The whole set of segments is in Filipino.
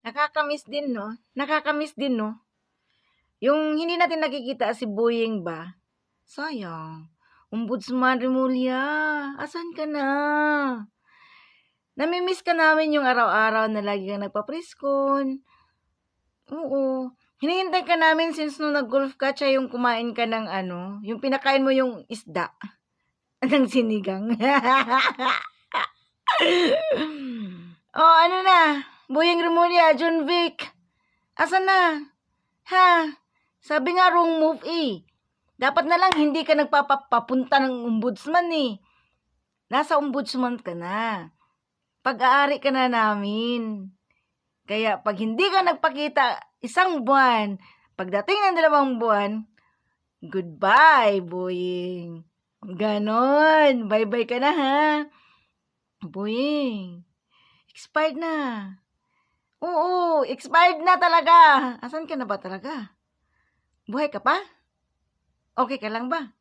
Nakakamiss din, no? Nakakamiss din, no? Yung hindi natin nakikita si Boyeng ba? Sayang. Ombudsman Remulla, asan ka na? Namimiss ka namin yung araw-araw na lagi kang nagpapriskon. Oo. Hinihintay ka namin since nung nag-golf ka, siya yung kumain ka ng ano, yung pinakain mo yung isda ng sinigang. Oh, ano na? Boyeng Remulla, John Vic. Asan na? Ha? Sabi nga wrong move eh. Dapat na lang hindi ka nagpapapunta ng ombudsman eh. Nasa ombudsman ka na. Pag-aari ka na namin. Kaya pag hindi ka nagpakita isang buwan, pagdating ng 2 buwan, goodbye, Boyeng. Ganon. Bye-bye ka na ha. Boyeng. Expired na. Oo, expired na talaga. Asan ka na ba talaga? Buhay ka pa? Okay ka lang ba?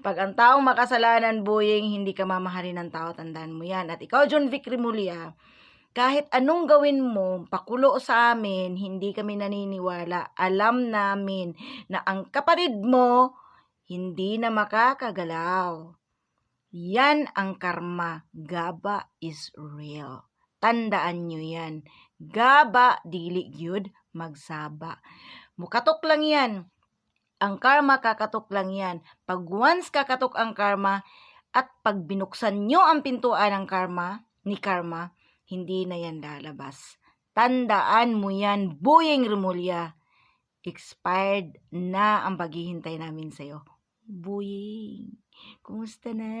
Pag ang taong makasalanan, Boyeng, hindi ka mamahalin ng tao, tandaan mo yan. At ikaw, John Vic Remulla, kahit anong gawin mo, pakulo sa amin, hindi kami naniniwala. Alam namin na ang kapatid mo, hindi na makakagalaw. Yan ang karma. Gaba is real. Tandaan nyo yan. Gaba, dili gyud magsaba. Mukatok lang yan. Ang karma, kakatok lang yan. Pag once kakatok ang karma, at pag binuksan nyo ang pintuan ng karma, ni karma, hindi na yan lalabas. Tandaan mo yan, Boyeng Remulla. Expired na ang paghihintay namin sa'yo. Boyeng, kumusta na?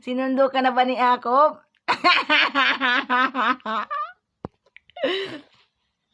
Sinundo ka na ba ni Akop?